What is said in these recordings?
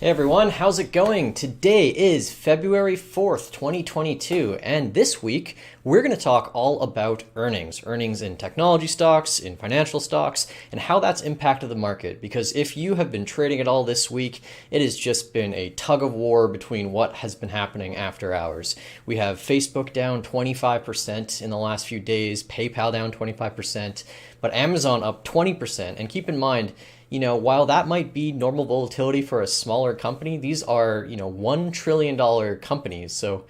Hey everyone, how's it going? Today is February 4th, 2022, and this week we're going to talk all about earnings. Earnings in technology stocks, in financial stocks, and how that's impacted the market. Because if you have been trading at all this week, it has just been a tug of war between what has been happening after hours. We have Facebook down 25% in the last few days, PayPal down 25%, but Amazon up 20%. And keep in mind, while that might be normal volatility for a smaller company, these are, $1 trillion companies. So,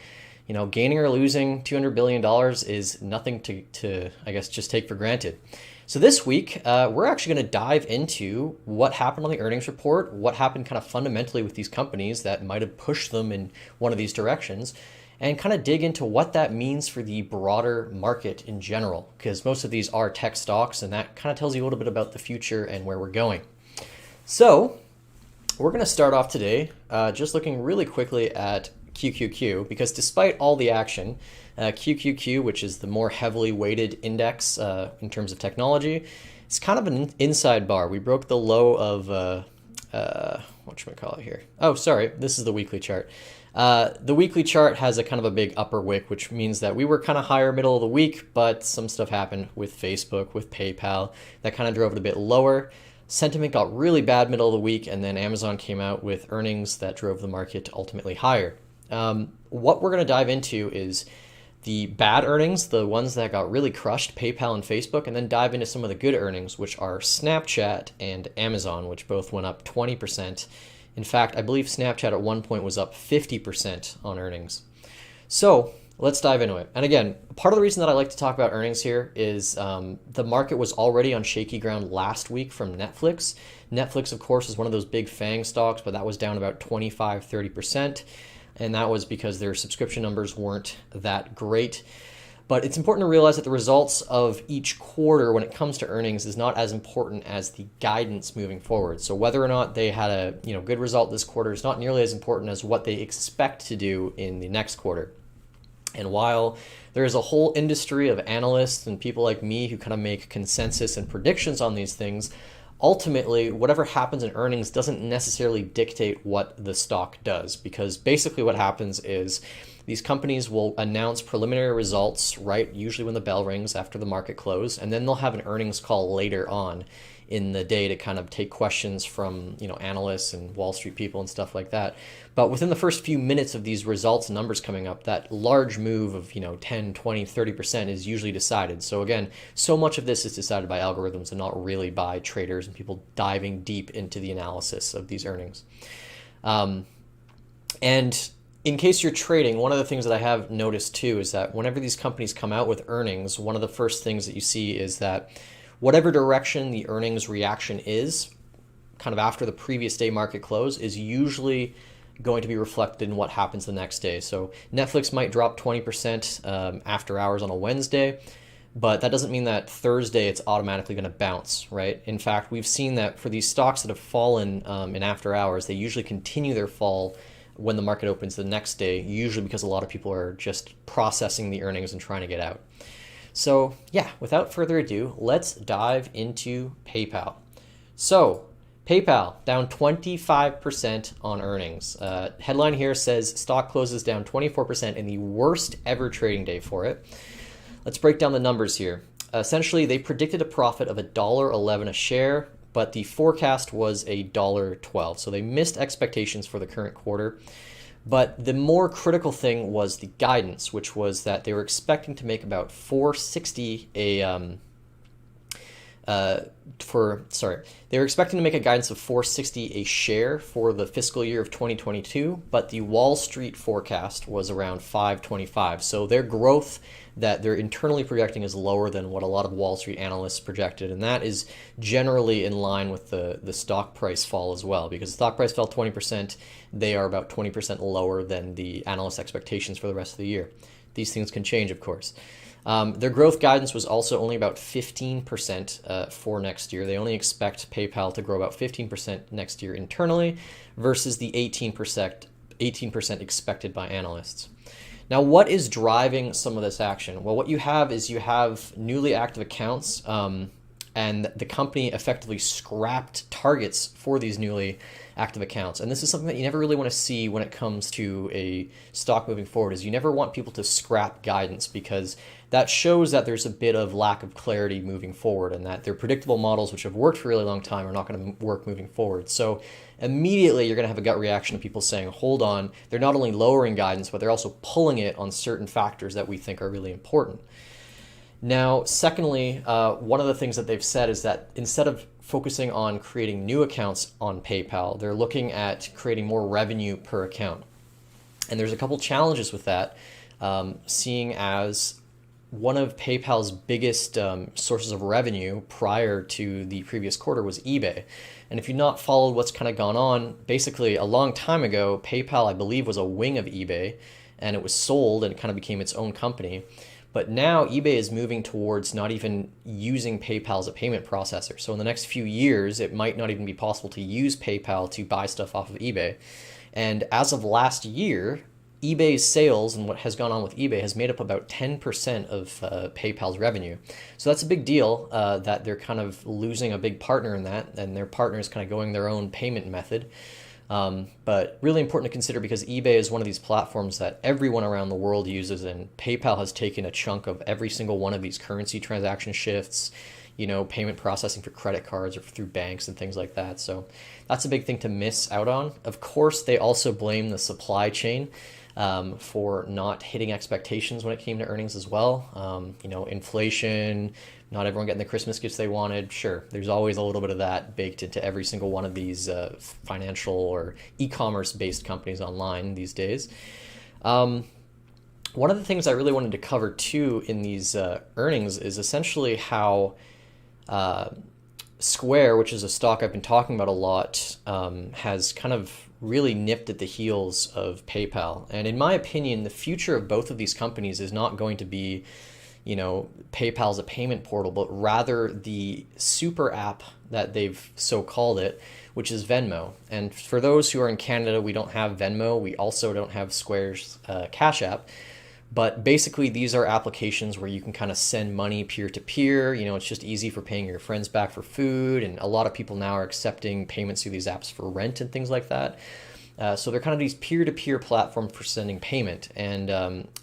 gaining or losing $200 billion is nothing to, I guess, just take for granted. So this week, we're actually going to dive into what happened on the earnings report, what happened kind of fundamentally with these companies that might have pushed them in one of these directions, and kind of dig into what that means for the broader market in general, because most of these are tech stocks, and that kind of tells you a little bit about the future and where we're going. So we're going to start off today just looking really quickly at QQQ, because despite all the action, QQQ, which is the more heavily weighted index in terms of technology, it's kind of an inside bar. We broke the low of, what should we call it here? Oh, sorry, this is the weekly chart. The weekly chart has a kind of a big upper wick, which means that we were kind of higher middle of the week, but some stuff happened with Facebook, with PayPal, that kind of drove it a bit lower. Sentiment got really bad middle of the week, and then Amazon came out with earnings that drove the market ultimately higher. What we're going to dive into is the bad earnings, the ones that got really crushed, PayPal and Facebook, and then dive into some of the good earnings, which are Snapchat and Amazon, which both went up 20%. In fact, I believe Snapchat at one point was up 50% on earnings. So let's dive into it. And again, part of the reason that I like to talk about earnings here is the market was already on shaky ground last week from Netflix. Netflix, of course, is one of those big FANG stocks, but that was down about 25-30%. And that was because their subscription numbers weren't that great. But it's important to realize that the results of each quarter when it comes to earnings is not as important as the guidance moving forward. So whether or not they had a good result this quarter is not nearly as important as what they expect to do in the next quarter. And while there is a whole industry of analysts and people like me who kind of make consensus and predictions on these things, ultimately, whatever happens in earnings doesn't necessarily dictate what the stock does, because basically what happens is these companies will announce preliminary results, right, usually when the bell rings after the market close, and then they'll have an earnings call later on in the day to kind of take questions from analysts and Wall Street people and stuff like that. But within the first few minutes of these results and numbers coming up, that large move of 10, 20, 30% is usually decided. So again, so much of this is decided by algorithms and not really by traders and people diving deep into the analysis of these earnings. And in case you're trading, one of the things that I have noticed too is that whenever these companies come out with earnings, one of the first things that you see is that whatever direction the earnings reaction is, kind of after the previous day market close, is usually going to be reflected in what happens the next day. So Netflix might drop 20% after hours on a Wednesday, but that doesn't mean that Thursday it's automatically going to bounce, right? In fact, we've seen that for these stocks that have fallen in after hours, they usually continue their fall when the market opens the next day, usually because a lot of people are just processing the earnings and trying to get out. So yeah, without further ado, let's dive into PayPal. So PayPal down 25% on earnings. Headline here says stock closes down 24% in the worst ever trading day for it. Let's break down the numbers here. Essentially, they predicted a profit of $1.11 a share, but the forecast was $1.12. So they missed expectations for the current quarter. But the more critical thing was the guidance, which was that they were expecting to make about $4.60 they were expecting to make a guidance of $4.60 a share for the fiscal year of 2022, but the Wall Street forecast was around $5.25. So their growth that they're internally projecting is lower than what a lot of Wall Street analysts projected, and that is generally in line with the stock price fall as well, because the stock price fell 20%, they are about 20% lower than the analyst expectations for the rest of the year. These things can change, of course. Their growth guidance was also only about 15% for next year. They only expect PayPal to grow about 15% next year internally versus the 18% expected by analysts. Now, what is driving some of this action? Well, what you have is you have newly active accounts, and the company effectively scrapped targets for these newly active accounts. And this is something that you never really want to see when it comes to a stock moving forward, is you never want people to scrap guidance, because that shows that there's a bit of lack of clarity moving forward, and that their predictable models, which have worked for a really long time, are not going to work moving forward. So immediately you're going to have a gut reaction of people saying, hold on, they're not only lowering guidance, but they're also pulling it on certain factors that we think are really important. Now, secondly, one of the things that they've said is that instead of focusing on creating new accounts on PayPal, they're looking at creating more revenue per account. And there's a couple challenges with that, seeing as one of PayPal's biggest sources of revenue prior to the previous quarter was eBay. And if you've not followed what's kind of gone on, basically a long time ago, PayPal, I believe, was a wing of eBay, and it was sold and it kind of became its own company. But now eBay is moving towards not even using PayPal as a payment processor. So in the next few years, it might not even be possible to use PayPal to buy stuff off of eBay. And as of last year, eBay's sales and what has gone on with eBay has made up about 10% of PayPal's revenue. So that's a big deal, that they're kind of losing a big partner in that, and their partner is kind of going their own payment method. But really important to consider, because eBay is one of these platforms that everyone around the world uses, and PayPal has taken a chunk of every single one of these currency transaction shifts, payment processing for credit cards or through banks and things like that. So that's a big thing to miss out on. Of course, they also blame the supply chain for not hitting expectations when it came to earnings as well. Inflation, not everyone getting the Christmas gifts they wanted. Sure, there's always a little bit of that baked into every single one of these financial or e-commerce based companies online these days. One of the things I really wanted to cover too in these earnings is essentially how Square, which is a stock I've been talking about a lot, has kind of really nipped at the heels of PayPal. And in my opinion, the future of both of these companies is not going to be, PayPal as a payment portal, but rather the super app that they've so called it, which is Venmo. And for those who are in Canada, we don't have Venmo. We also don't have Square's Cash App. But basically, these are applications where you can kind of send money peer-to-peer. It's just easy for paying your friends back for food. And a lot of people now are accepting payments through these apps for rent and things like that. So they're kind of these peer-to-peer platforms for sending payment. And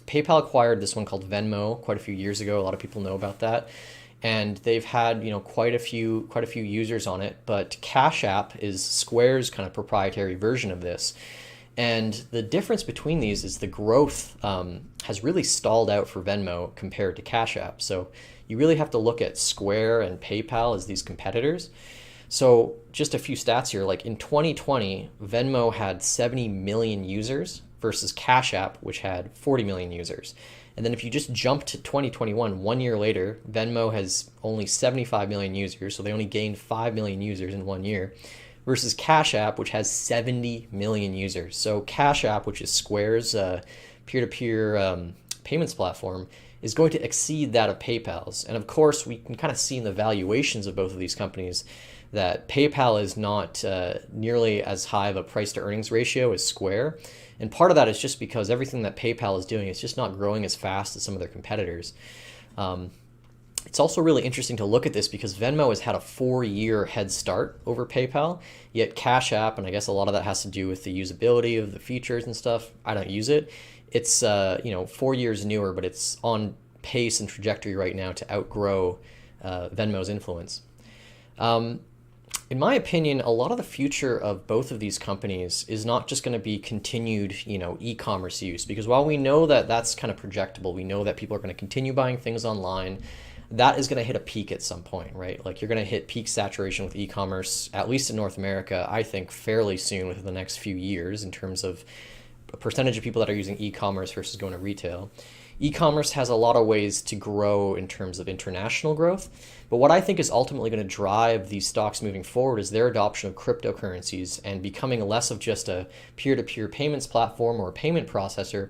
PayPal acquired this one called Venmo quite a few years ago. A lot of people know about that. And they've had, quite a few users on it. But Cash App is Square's kind of proprietary version of this. And the difference between these is the growth has really stalled out for Venmo compared to Cash App. So you really have to look at Square and PayPal as these competitors. So just a few stats here, like in 2020, Venmo had 70 million users versus Cash App, which had 40 million users. And then if you just jump to 2021, 1 year later, Venmo has only 75 million users. So they only gained 5 million users in 1 year. Versus Cash App, which has 70 million users. So Cash App, which is Square's peer-to-peer payments platform, is going to exceed that of PayPal's. And of course, we can kind of see in the valuations of both of these companies that PayPal is not nearly as high of a price-to-earnings ratio as Square. And part of that is just because everything that PayPal is doing is just not growing as fast as some of their competitors. It's also really interesting to look at this because Venmo has had a 4-year head start over PayPal, yet Cash App, and I guess a lot of that has to do with the usability of the features and stuff. I don't use it. It's 4 years newer, but it's on pace and trajectory right now to outgrow Venmo's influence. In my opinion, a lot of the future of both of these companies is not just going to be continued, e-commerce use, because while we know that that's kind of projectable, we know that people are going to continue buying things online. That is going to hit a peak at some point, right? Like you're going to hit peak saturation with e-commerce, at least in North America, I think fairly soon within the next few years in terms of a percentage of people that are using e-commerce versus going to retail. E-commerce has a lot of ways to grow in terms of international growth, but what I think is ultimately going to drive these stocks moving forward is their adoption of cryptocurrencies and becoming less of just a peer-to-peer payments platform or a payment processor,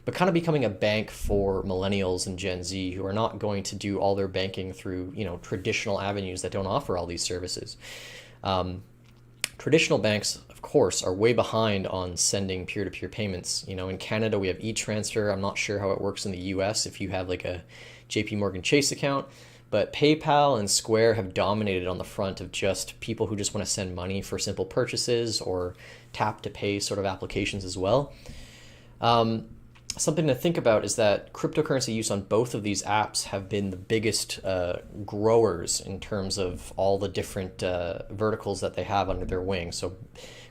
but kind of becoming a bank for millennials and Gen Z who are not going to do all their banking through, traditional avenues that don't offer all these services. Traditional banks, of course, are way behind on sending peer-to-peer payments. In Canada, we have e-transfer. I'm not sure how it works in the US if you have like a JP Morgan Chase account, But PayPal and Square have dominated on the front of just people who just want to send money for simple purchases or tap to pay sort of applications as well. Something to think about is that cryptocurrency use on both of these apps have been the biggest growers in terms of all the different verticals that they have under their wing. So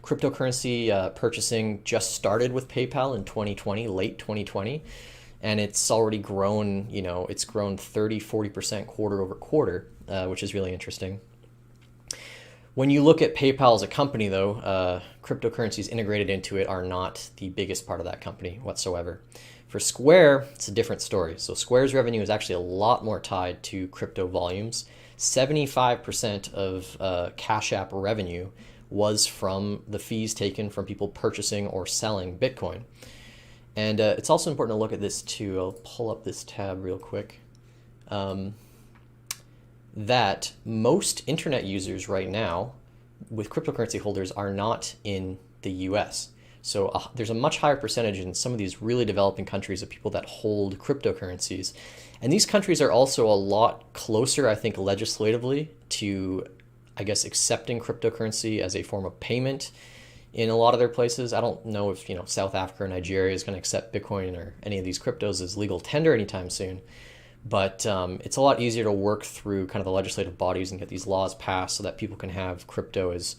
cryptocurrency purchasing just started with PayPal in 2020, late 2020, and it's already grown, it's grown 30-40% quarter over quarter, which is really interesting. When you look at PayPal as a company, though, cryptocurrencies integrated into it are not the biggest part of that company whatsoever. For Square, it's a different story. So Square's revenue is actually a lot more tied to crypto volumes. 75% of Cash App revenue was from the fees taken from people purchasing or selling Bitcoin. And it's also important to look at this too. I'll pull up this tab real quick. That most internet users right now with cryptocurrency holders are not in the US. So there's a much higher percentage in some of these really developing countries of people that hold cryptocurrencies. And these countries are also a lot closer, I think, legislatively to, I guess, accepting cryptocurrency as a form of payment in a lot of their places. I don't know if, South Africa or Nigeria is going to accept Bitcoin or any of these cryptos as legal tender anytime soon. But it's a lot easier to work through kind of the legislative bodies and get these laws passed so that people can have crypto as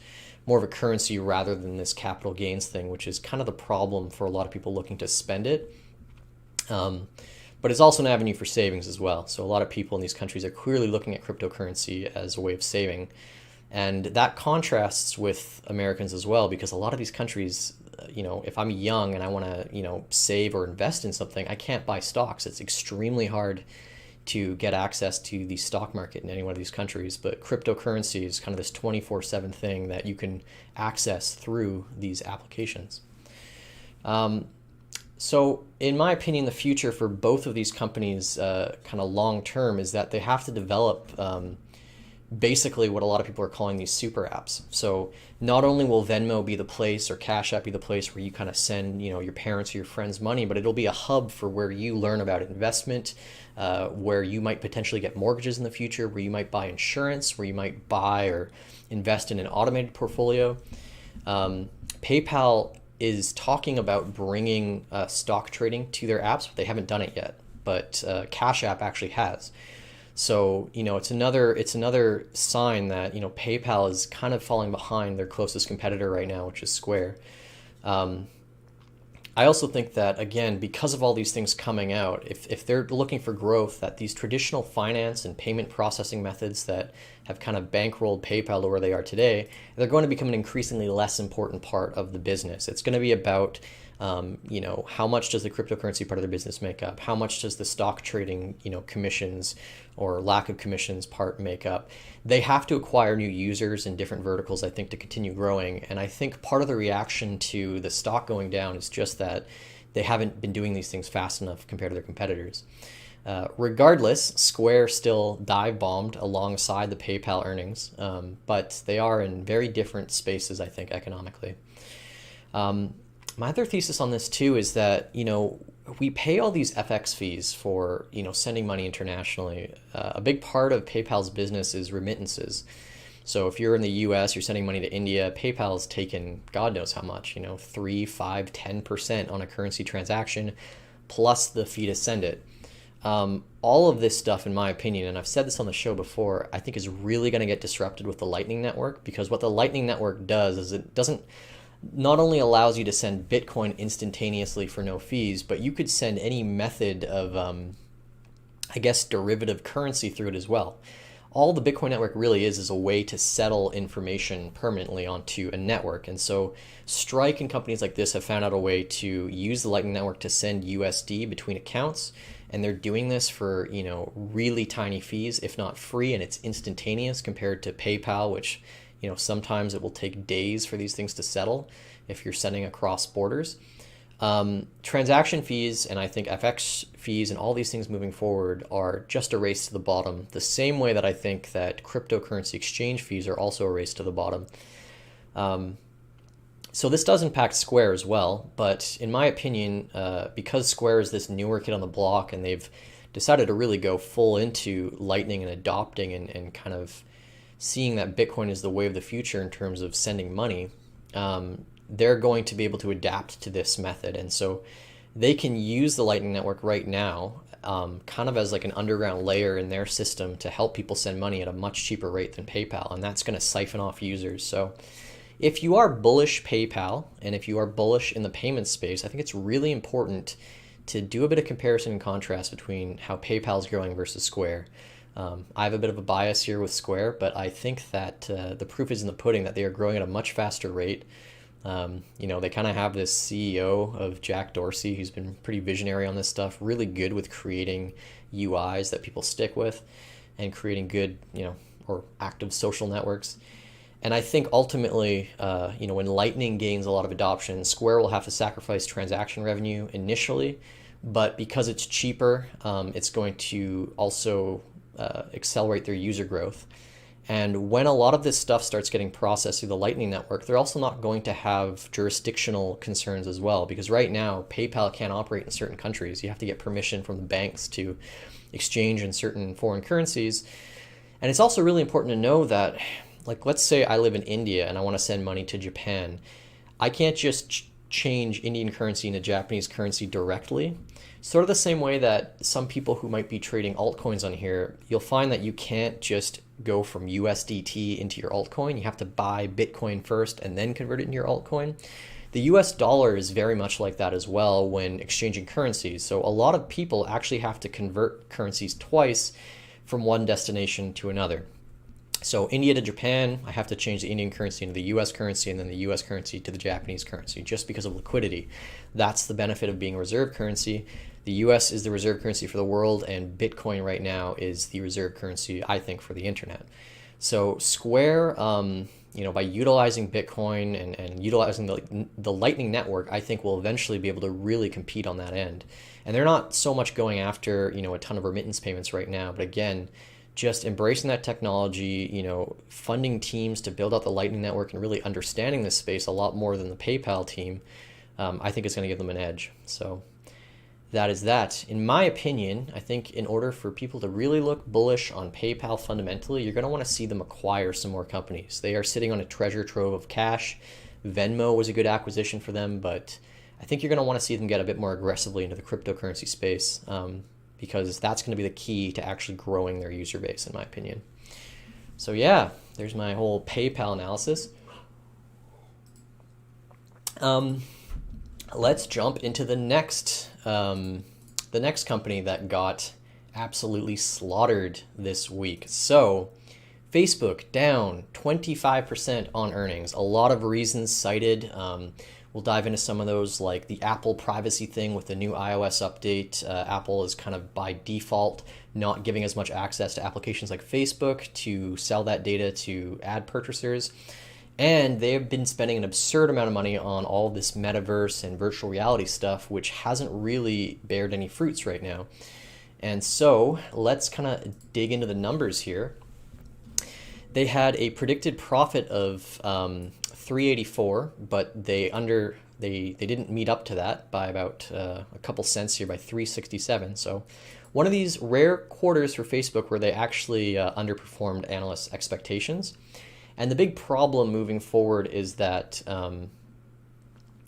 more of a currency rather than this capital gains thing, which is kind of the problem for a lot of people looking to spend it. But it's also an avenue for savings as well. So a lot of people in these countries are clearly looking at cryptocurrency as a way of saving. And that contrasts with Americans as well, because a lot of these countries, if I'm young and I want to, save or invest in something, I can't buy stocks. It's extremely hard to get access to the stock market in any one of these countries. But cryptocurrency is kind of this 24/7 thing that you can access through these applications. So in my opinion, the future for both of these companies kind of long term is that they have to develop basically what a lot of people are calling these super apps. So not only will Venmo be the place or Cash App be the place where you kind of send, your parents or your friends money, but it'll be a hub for where you learn about investment, where you might potentially get mortgages in the future, where you might buy insurance, where you might buy or invest in an automated portfolio. PayPal is talking about bringing stock trading to their apps, but they haven't done it yet. But Cash App actually has. So, it's another sign that, PayPal is kind of falling behind their closest competitor right now, which is Square. I also think that, again, because of all these things coming out, if they're looking for growth, that these traditional finance and payment processing methods that have kind of bankrolled PayPal to where they are today, they're going to become an increasingly less important part of the business. It's going to be about how much does the cryptocurrency part of their business make up? How much does the stock trading, commissions or lack of commissions part make up? They have to acquire new users in different verticals, I think, to continue growing. And I think part of the reaction to the stock going down is just that they haven't been doing these things fast enough compared to their competitors. Regardless, Square still dive bombed alongside the PayPal earnings, but they are in very different spaces, I think, economically. My other thesis on this too is that, we pay all these FX fees for, sending money internationally. A big part of PayPal's business is remittances. So if you're in the US, you're sending money to India, PayPal's taken God knows how much, 3, 5, 10% on a currency transaction, plus the fee to send it. All of this stuff, in my opinion, and I've said this on the show before, I think is really going to get disrupted with the Lightning Network, because what the Lightning Network does is it not only allows you to send Bitcoin instantaneously for no fees, but you could send any method of, derivative currency through it as well. All the Bitcoin network really is a way to settle information permanently onto a network. And so Strike and companies like this have found out a way to use the Lightning Network to send USD between accounts. And they're doing this for, really tiny fees, if not free, and it's instantaneous compared to PayPal, which sometimes it will take days for these things to settle if you're sending across borders. Transaction fees and I think FX fees and all these things moving forward are just a race to the bottom, the same way that I think that cryptocurrency exchange fees are also a race to the bottom. So this does impact Square as well, but in my opinion, because Square is this newer kid on the block and they've decided to really go full into Lightning and adopting and kind of seeing that Bitcoin is the way of the future in terms of sending money, they're going to be able to adapt to this method. And so they can use the Lightning Network right now kind of as like an underground layer in their system to help people send money at a much cheaper rate than PayPal. And that's going to siphon off users. So if you are bullish PayPal and if you are bullish in the payment space, I think it's really important to do a bit of comparison and contrast between how PayPal is growing versus Square. I have a bit of a bias here with Square, but I think that the proof is in the pudding that they are growing at a much faster rate. They kind of have this CEO of Jack Dorsey who's been pretty visionary on this stuff, really good with creating UIs that people stick with and creating good, or active social networks. And I think ultimately, when Lightning gains a lot of adoption, Square will have to sacrifice transaction revenue initially, but because it's cheaper, it's going to also accelerate their user growth. And when a lot of this stuff starts getting processed through the Lightning Network, they're also not going to have jurisdictional concerns as well, because right now PayPal can't operate in certain countries. You have to get permission from the banks to exchange in certain foreign currencies. And it's also really important to know that, like, let's say I live in India and I want to send money to Japan. I can't just change Indian currency into Japanese currency directly. Sort of the same way that some people who might be trading altcoins on here, you'll find that you can't just go from USDT into your altcoin. You have to buy Bitcoin first and then convert it into your altcoin. The US dollar is very much like that as well when exchanging currencies. So a lot of people actually have to convert currencies twice from one destination to another. So India to Japan, I have to change the Indian currency into the US currency and then the US currency to the Japanese currency just because of liquidity. That's the benefit of being a reserve currency. The US is the reserve currency for the world, and Bitcoin right now is the reserve currency, I think, for the internet. So Square, by utilizing Bitcoin and utilizing the Lightning Network, I think will eventually be able to really compete on that end. And they're not so much going after, a ton of remittance payments right now, but again, just embracing that technology, funding teams to build out the Lightning Network and really understanding this space a lot more than the PayPal team, I think is going to give them an edge. So that is that. In my opinion, I think in order for people to really look bullish on PayPal fundamentally, you're going to want to see them acquire some more companies. They are sitting on a treasure trove of cash. Venmo was a good acquisition for them, but I think you're going to want to see them get a bit more aggressively into the cryptocurrency space, because that's going to be the key to actually growing their user base, in my opinion. So yeah, there's my whole PayPal analysis. Let's jump into the next company that got absolutely slaughtered this week. So Facebook down 25% on earnings. A lot of reasons cited. We'll dive into some of those, like the Apple privacy thing with the new iOS update. Apple is kind of by default not giving as much access to applications like Facebook to sell that data to ad purchasers. And they have been spending an absurd amount of money on all this metaverse and virtual reality stuff, which hasn't really bared any fruits right now. And so let's kind of dig into the numbers here. They had a predicted profit of 384, but they didn't meet up to that by about a couple cents here, by 367. So one of these rare quarters for Facebook where they actually underperformed analysts' expectations. And the big problem moving forward is that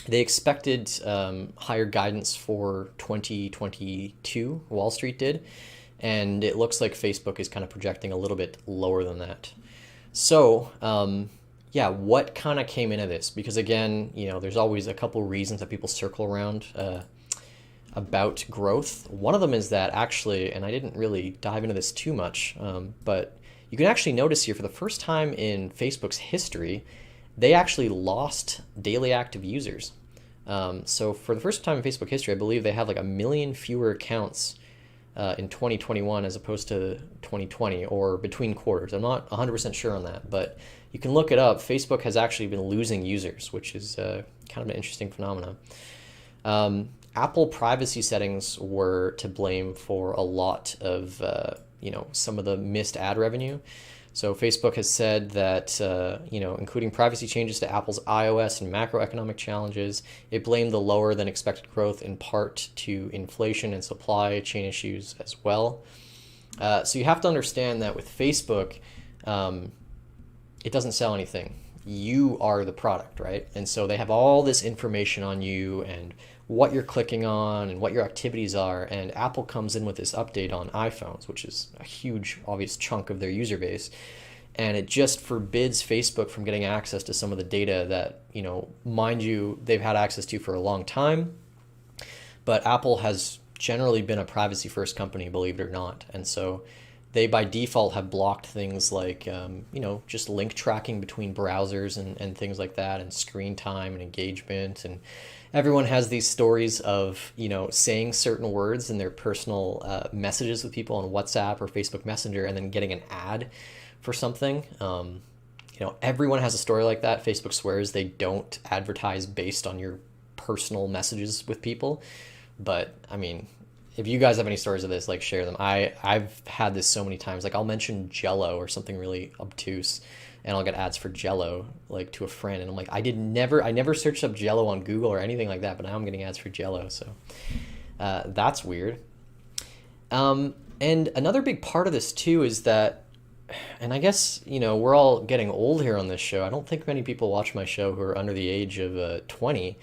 they expected higher guidance for 2022, Wall Street did, and it looks like Facebook is kind of projecting a little bit lower than that. So what kind of came into this? Because again, there's always a couple reasons that people circle around about growth. One of them is that actually, and I didn't really dive into this too much, but you can actually notice here for the first time in Facebook's history, they actually lost daily active users. So for the first time in Facebook history, I believe they have like 1 million fewer accounts in 2021 as opposed to 2020, or between quarters. I'm not 100% sure on that, but you can look it up. Facebook has actually been losing users, which is kind of an interesting phenomenon. Apple privacy settings were to blame for a lot of some of the missed ad revenue. So Facebook has said that, including privacy changes to Apple's iOS and macroeconomic challenges, it blamed the lower than expected growth in part to inflation and supply chain issues as well. So you have to understand that with Facebook, it doesn't sell anything. You are the product, right? And so they have all this information on you and what you're clicking on and what your activities are. And Apple comes in with this update on iPhones, which is a huge, obvious chunk of their user base. And it just forbids Facebook from getting access to some of the data that, mind you, they've had access to for a long time. But Apple has generally been a privacy first company, believe it or not. And so they by default have blocked things like, just link tracking between browsers and things like that, and screen time and engagement. And everyone has these stories of, saying certain words in their personal messages with people on WhatsApp or Facebook Messenger and then getting an ad for something. Everyone has a story like that. Facebook swears they don't advertise based on your personal messages with people. But I mean, if you guys have any stories of this, like, share them. I've had this so many times. Like, I'll mention Jello or something really obtuse, and I'll get ads for Jello, like, to a friend, and I'm like, I never searched up Jello on Google or anything like that, but now I'm getting ads for Jello. So that's weird. And another big part of this too is that, and I guess we're all getting old here on this show. I don't think many people watch my show who are under the age of 20.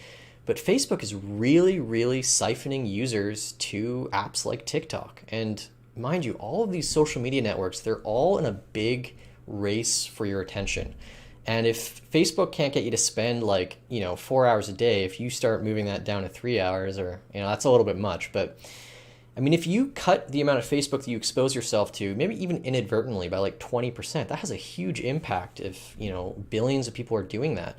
But Facebook is really, really siphoning users to apps like TikTok. And mind you, all of these social media networks, they're all in a big race for your attention. And if Facebook can't get you to spend 4 hours a day, if you start moving that down to 3 hours, or, that's a little bit much. But I mean, if you cut the amount of Facebook that you expose yourself to, maybe even inadvertently by 20%, that has a huge impact if, billions of people are doing that.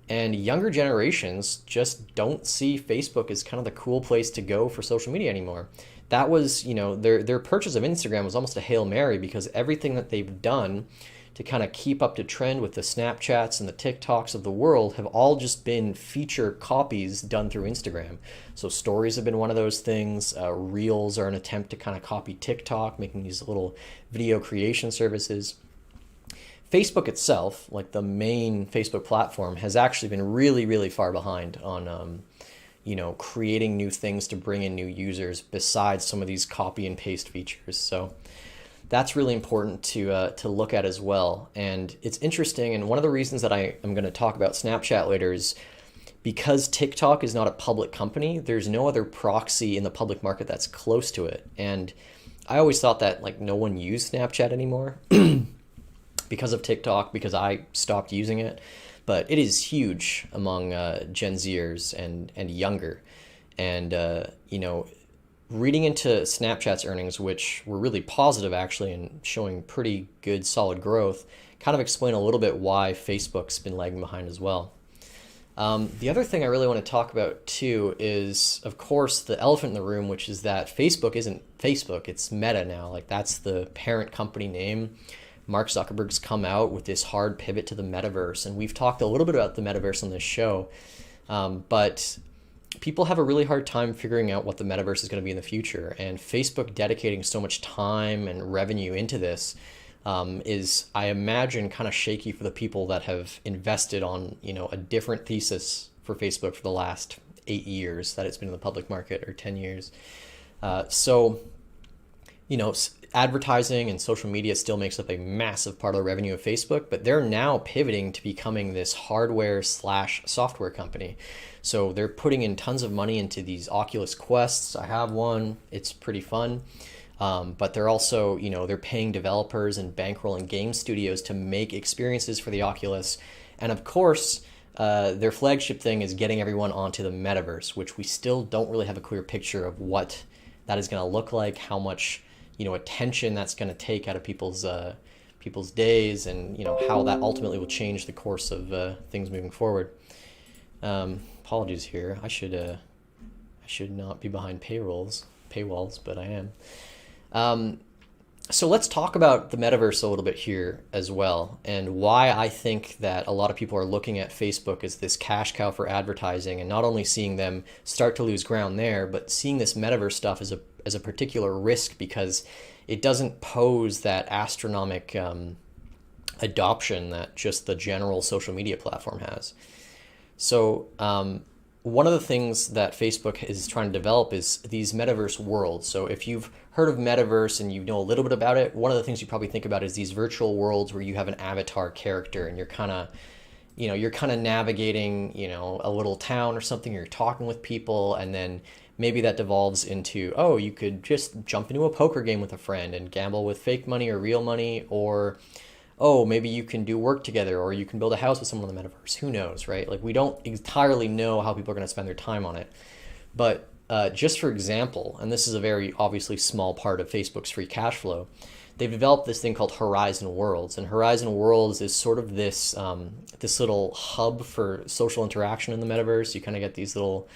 And younger generations just don't see Facebook as kind of the cool place to go for social media anymore. That was, their purchase of Instagram was almost a Hail Mary, because everything that they've done to kind of keep up to trend with the Snapchats and the TikToks of the world have all just been feature copies done through Instagram. So stories have been one of those things. Reels are an attempt to kind of copy TikTok, making these little video creation services. Facebook itself, like the main Facebook platform, has actually been really, really far behind on, creating new things to bring in new users besides some of these copy and paste features. So that's really important to look at as well. And it's interesting. And one of the reasons that I am going to talk about Snapchat later is because TikTok is not a public company, there's no other proxy in the public market that's close to it. And I always thought that no one used Snapchat anymore. Because of TikTok, because I stopped using it. But it is huge among Gen Zers and younger. And, reading into Snapchat's earnings, which were really positive actually and showing pretty good solid growth, kind of explain a little bit why Facebook's been lagging behind as well. The other thing I really want to talk about too is, of course, the elephant in the room, which is that Facebook isn't Facebook, it's Meta now. That's the parent company name. Mark Zuckerberg's come out with this hard pivot to the metaverse, and we've talked a little bit about the metaverse on this show, but people have a really hard time figuring out what the metaverse is going to be in the future, and Facebook dedicating so much time and revenue into this is, I imagine, kind of shaky for the people that have invested on a different thesis for Facebook for the last 8 years that it's been in the public market, or 10 years. Advertising and social media still makes up a massive part of the revenue of Facebook, but they're now pivoting to becoming this hardware/software company. So they're putting in tons of money into these Oculus Quests. I have one. It's pretty fun. But they're also, they're paying developers and bankrolling game studios to make experiences for the Oculus. And of course, their flagship thing is getting everyone onto the metaverse, which we still don't really have a clear picture of what that is going to look like, how much attention that's going to take out of people's days, and how that ultimately will change the course of things moving forward. Apologies here. I should not be behind paywalls, but I am. So let's talk about the metaverse a little bit here as well, and why I think that a lot of people are looking at Facebook as this cash cow for advertising, and not only seeing them start to lose ground there, but seeing this metaverse stuff as a particular risk, because it doesn't pose that astronomic adoption that just the general social media platform has. So one of the things that Facebook is trying to develop is these metaverse worlds. So if you've heard of metaverse and you know a little bit about it, one of the things you probably think about is these virtual worlds where you have an avatar character and you're kind of navigating, a little town or something, you're talking with people, and then maybe that devolves into, oh, you could just jump into a poker game with a friend and gamble with fake money or real money, or, oh, maybe you can do work together, or you can build a house with someone in the metaverse. Who knows, right? Like, we don't entirely know how people are going to spend their time on it. But just for example, and this is a very obviously small part of Facebook's free cash flow, they've developed this thing called Horizon Worlds, and Horizon Worlds is sort of this this little hub for social interaction in the metaverse. You kind of get these little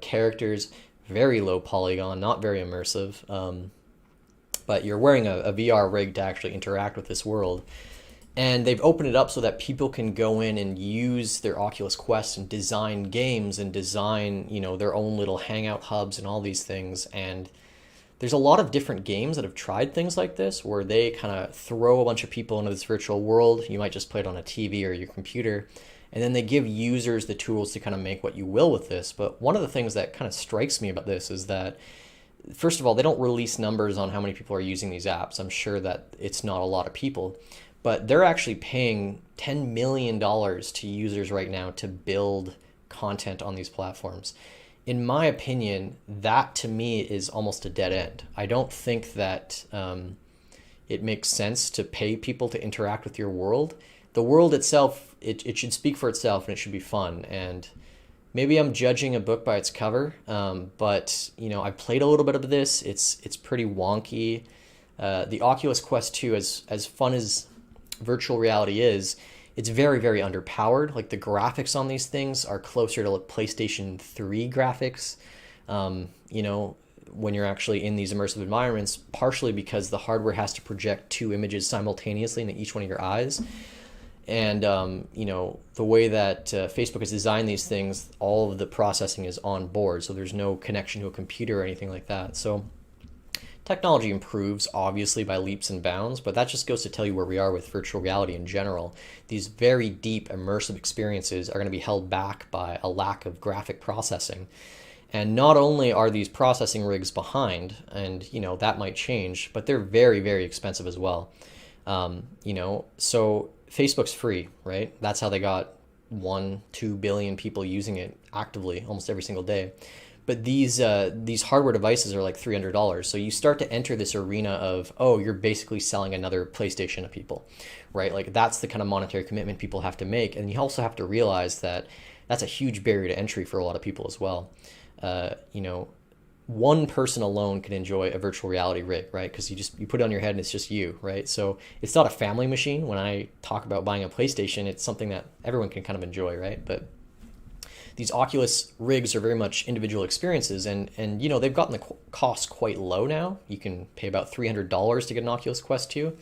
characters, very low polygon, not very immersive, but you're wearing a VR rig to actually interact with this world. And they've opened it up so that people can go in and use their Oculus Quest and design games and design, their own little hangout hubs and all these things. And there's a lot of different games that have tried things like this, where they kind of throw a bunch of people into this virtual world. You might just play it on a TV or your computer, and then they give users the tools to kind of make what you will with this. But one of the things that kind of strikes me about this is that, first of all, they don't release numbers on how many people are using these apps. I'm sure that it's not a lot of people, but they're actually paying $10 million to users right now to build content on these platforms. In my opinion, that to me is almost a dead end. I don't think that it makes sense to pay people to interact with your world. The world itself, it should speak for itself, and it should be fun. And maybe I'm judging a book by its cover, but I played a little bit of this. It's pretty wonky. The Oculus Quest 2, as fun as virtual reality is, it's very, very underpowered. Like, the graphics on these things are closer to like PlayStation 3 graphics, when you're actually in these immersive environments, partially because the hardware has to project two images simultaneously into each one of your eyes. And, the way that Facebook has designed these things, all of the processing is on board, so there's no connection to a computer or anything like that. So technology improves, obviously, by leaps and bounds, but that just goes to tell you where we are with virtual reality in general. These very deep, immersive experiences are going to be held back by a lack of graphic processing. And not only are these processing rigs behind, and that might change, but they're very, very expensive as well. So Facebook's free, right? That's how they got 1-2 billion people using it actively almost every single day. But these hardware devices are like $300. So you start to enter this arena of, oh, you're basically selling another PlayStation to people, right? Like, that's the kind of monetary commitment people have to make. And you also have to realize that that's a huge barrier to entry for a lot of people as well. One person alone can enjoy a virtual reality rig, right? Because you put it on your head and it's just you, right? So it's not a family machine. When I talk about buying a PlayStation, it's something that everyone can kind of enjoy, right? But these Oculus rigs are very much individual experiences, and they've gotten the cost quite low now. You can pay about $300 to get an Oculus Quest 2.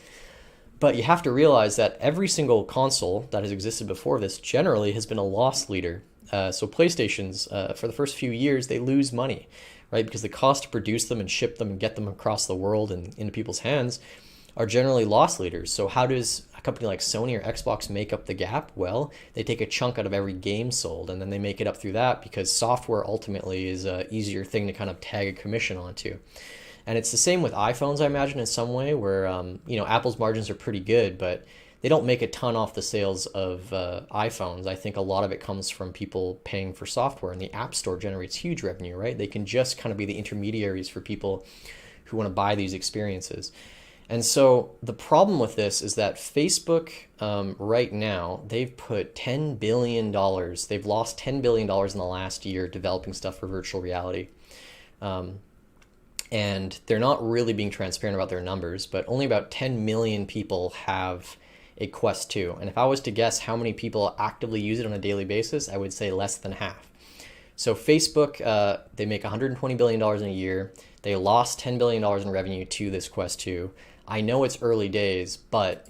But you have to realize that every single console that has existed before this generally has been a loss leader. So PlayStations, for the first few years, they lose money, right? Because the cost to produce them and ship them and get them across the world and into people's hands are generally loss leaders. So how does a company like Sony or Xbox make up the gap? Well, they take a chunk out of every game sold, and then they make it up through that, because software ultimately is an easier thing to kind of tag a commission onto. And it's the same with iPhones, I imagine, in some way, where Apple's margins are pretty good, but they don't make a ton off the sales of iPhones. I think a lot of it comes from people paying for software, and the App Store generates huge revenue, right? They can just kind of be the intermediaries for people who want to buy these experiences. And so the problem with this is that Facebook right now, they've put $10 billion, they've lost $10 billion in the last year developing stuff for virtual reality. And they're not really being transparent about their numbers, but only about 10 million people have a Quest 2. And if I was to guess how many people actively use it on a daily basis, I would say less than half. So Facebook, they make $120 billion in a year. They lost $10 billion in revenue to this Quest 2. I know it's early days, but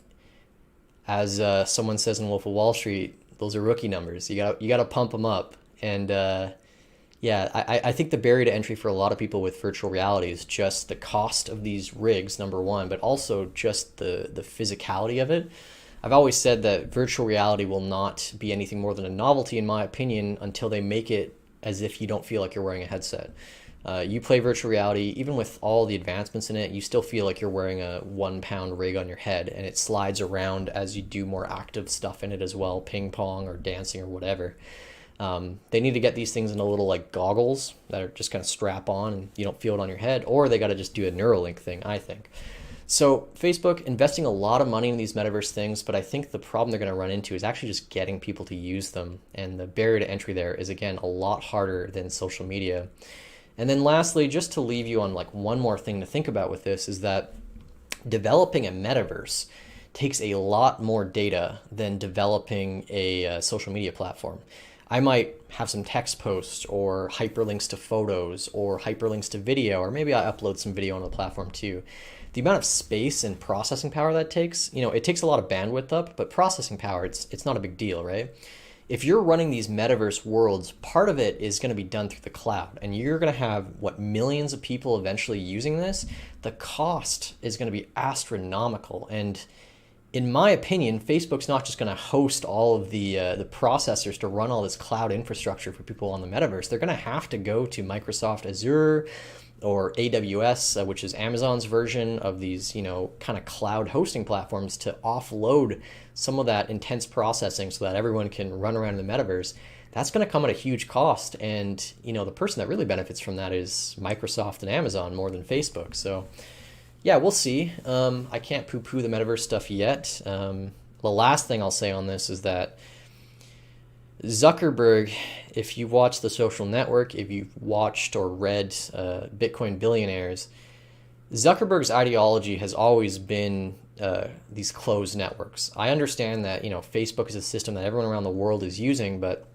as someone says in Wolf of Wall Street, those are rookie numbers. You got to pump them up. And I think the barrier to entry for a lot of people with virtual reality is just the cost of these rigs, number one, but also just the physicality of it. I've always said that virtual reality will not be anything more than a novelty, in my opinion, until they make it as if you don't feel like you're wearing a headset. You play virtual reality, even with all the advancements in it, you still feel like you're wearing a 1 pound rig on your head, and it slides around as you do more active stuff in it as well, ping pong or dancing or whatever. They need to get these things in a little like goggles that are just kind of strap on and you don't feel it on your head, or they got to just do a Neuralink thing, I think. So Facebook investing a lot of money in these metaverse things, but I think the problem they're going to run into is actually just getting people to use them. And the barrier to entry there is, again, a lot harder than social media. And then lastly, just to leave you on like one more thing to think about with this, is that developing a metaverse takes a lot more data than developing a social media platform. I might have some text posts or hyperlinks to photos or hyperlinks to video, or maybe I upload some video on the platform too. The amount of space and processing power that takes, it takes a lot of bandwidth up, but processing power, it's not a big deal, right? If you're running these metaverse worlds, part of it is going to be done through the cloud, and you're going to have, millions of people eventually using this. The cost is going to be astronomical, and in my opinion, Facebook's not just going to host all of the processors to run all this cloud infrastructure for people on the metaverse. They're going to have to go to Microsoft Azure or AWS, which is Amazon's version of these, kind of cloud hosting platforms, to offload some of that intense processing so that everyone can run around in the metaverse. That's going to come at a huge cost. And, the person that really benefits from that is Microsoft and Amazon more than Facebook. So yeah, we'll see. I can't poo-poo the metaverse stuff yet. The last thing I'll say on this is that Zuckerberg, if you watch The Social Network, if you've watched or read Bitcoin Billionaires, Zuckerberg's ideology has always been these closed networks. I understand that, Facebook is a system that everyone around the world is using, but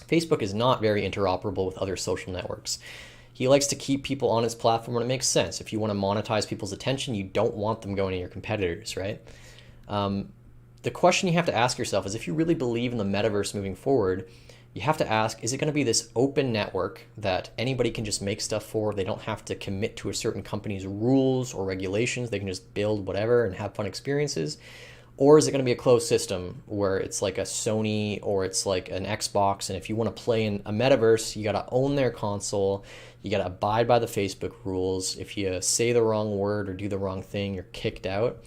Facebook is not very interoperable with other social networks. He likes to keep people on his platform when it makes sense. If you want to monetize people's attention, you don't want them going to your competitors, right? The question you have to ask yourself is, if you really believe in the metaverse moving forward, you have to ask, is it going to be this open network that anybody can just make stuff for? They don't have to commit to a certain company's rules or regulations. They can just build whatever and have fun experiences. Or is it going to be a closed system where it's like a Sony or it's like an Xbox, and if you want to play in a metaverse, you got to own their console, you got to abide by the Facebook rules. If you say the wrong word or do the wrong thing, you're kicked out.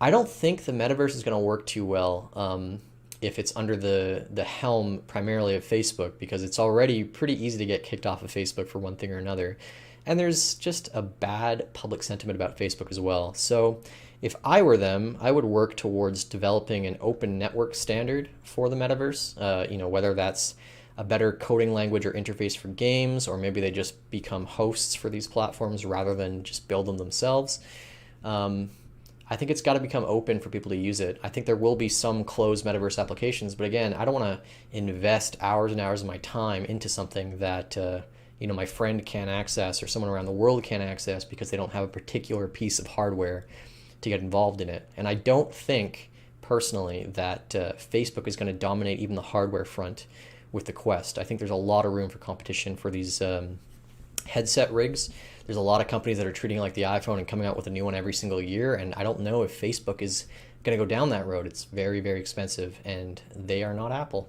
I don't think the metaverse is going to work too well if it's under the helm primarily of Facebook, because it's already pretty easy to get kicked off of Facebook for one thing or another. And there's just a bad public sentiment about Facebook as well. So if I were them, I would work towards developing an open network standard for the metaverse, whether that's a better coding language or interface for games, or maybe they just become hosts for these platforms rather than just build them themselves. I think it's got to become open for people to use it. I think there will be some closed metaverse applications, but again, I don't want to invest hours and hours of my time into something that my friend can't access or someone around the world can't access because they don't have a particular piece of hardware to get involved in it. And I don't think personally that Facebook is going to dominate even the hardware front with the Quest. I think there's a lot of room for competition for these headset rigs. There's a lot of companies that are treating it like the iPhone and coming out with a new one every single year, and I don't know if Facebook is going to go down that road. It's very, very expensive, and they are not Apple.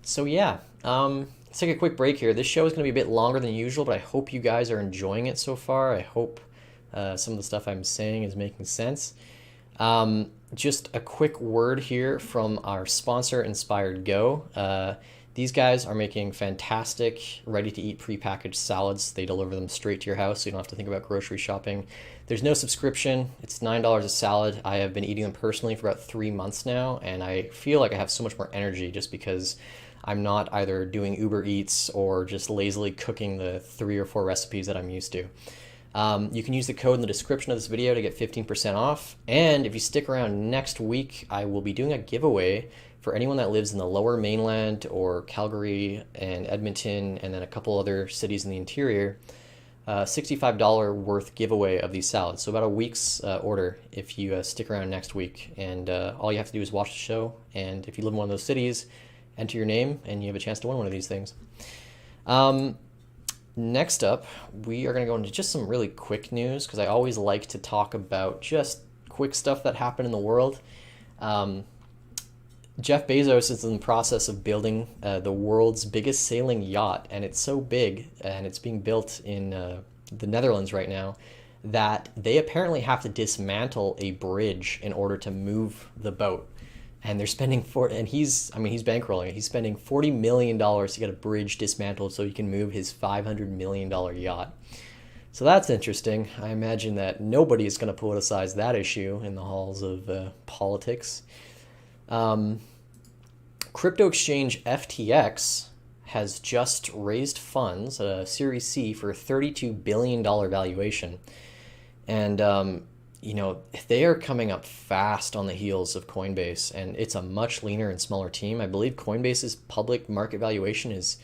So yeah, let's take a quick break here. This show is going to be a bit longer than usual, but I hope you guys are enjoying it so far. I hope some of the stuff I'm saying is making sense. Just a quick word here from our sponsor, Inspired Go. These guys are making fantastic, ready-to-eat prepackaged salads. They deliver them straight to your house, so you don't have to think about grocery shopping. There's no subscription. It's $9 a salad. I have been eating them personally for about 3 months now, and I feel like I have so much more energy just because I'm not either doing Uber Eats or just lazily cooking the 3 or 4 recipes that I'm used to. You can use the code in the description of this video to get 15% off. And if you stick around next week, I will be doing a giveaway for anyone that lives in the Lower Mainland or Calgary and Edmonton and then a couple other cities in the interior. $65 worth giveaway of these salads. So about a week's order if you stick around next week. And all you have to do is watch the show. And if you live in one of those cities, enter your name and you have a chance to win one of these things. Next up, we are going to go into just some really quick news because I always like to talk about just quick stuff that happened in the world. Jeff Bezos is in the process of building the world's biggest sailing yacht, and it's so big, and it's being built in the Netherlands right now, that they apparently have to dismantle a bridge in order to move the boat. And they're spending he's bankrolling it. He's spending $40 million to get a bridge dismantled so he can move his $500 million yacht. So that's interesting. I imagine that nobody is going to politicize that issue in the halls of politics. Crypto exchange FTX has just raised funds, a Series C, for a $32 billion valuation. And, they are coming up fast on the heels of Coinbase, and it's a much leaner and smaller team. I believe Coinbase's public market valuation is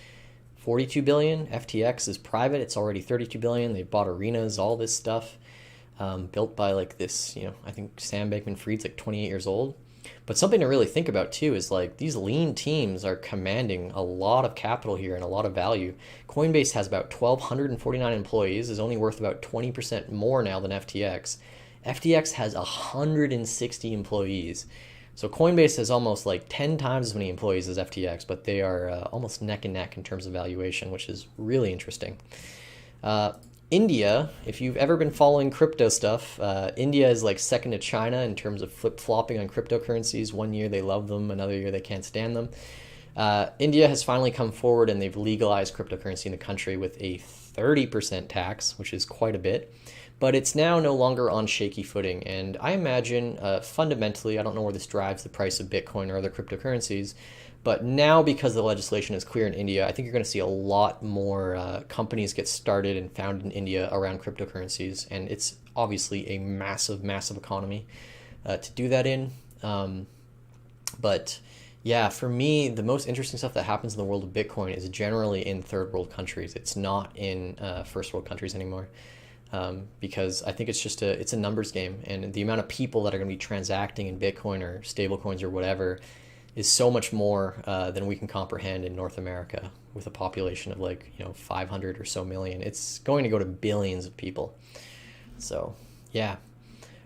42 billion. FTX is private. It's already 32 billion. They've bought arenas, all this stuff, built by like this, I think Sam Bankman-Fried's like 28 years old. But something to really think about too is like these lean teams are commanding a lot of capital here and a lot of value. Coinbase has about 1,249 employees, is only worth about 20% more now than FTX. FTX has 160 employees. So Coinbase has almost like 10 times as many employees as FTX, but they are almost neck and neck in terms of valuation, which is really interesting. India, if you've ever been following crypto stuff, India is like second to China in terms of flip-flopping on cryptocurrencies. One year they love them, another year they can't stand them. India has finally come forward and they've legalized cryptocurrency in the country with a 30% tax, which is quite a bit. But it's now no longer on shaky footing. And I imagine fundamentally, I don't know where this drives the price of Bitcoin or other cryptocurrencies, but now because the legislation is clear in India, I think you're going to see a lot more companies get started and founded in India around cryptocurrencies. And it's obviously a massive, massive economy to do that in. But yeah, for me, the most interesting stuff that happens in the world of Bitcoin is generally in third world countries. It's not in first world countries anymore. Because I think it's a numbers game, and the amount of people that are going to be transacting in Bitcoin or stable coins or whatever is so much more than we can comprehend in North America with a population of 500 or so million. It's going to go to billions of people. So yeah.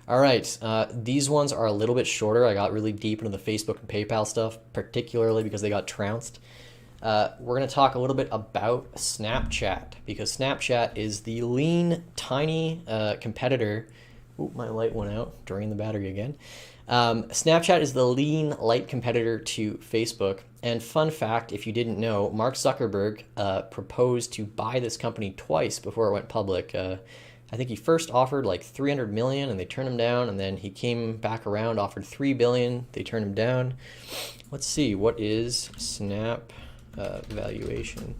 All right. These ones are a little bit shorter. I got really deep into the Facebook and PayPal stuff, particularly because they got trounced. We're going to talk a little bit about Snapchat, because Snapchat is the lean, tiny competitor. Ooh, my light went out. Drain the battery again. Snapchat is the lean, light competitor to Facebook. And fun fact, if you didn't know, Mark Zuckerberg proposed to buy this company twice before it went public. I think he first offered like 300 million and they turned him down, and then he came back around, offered 3 billion. They turned him down. Let's see, what is Snap valuation?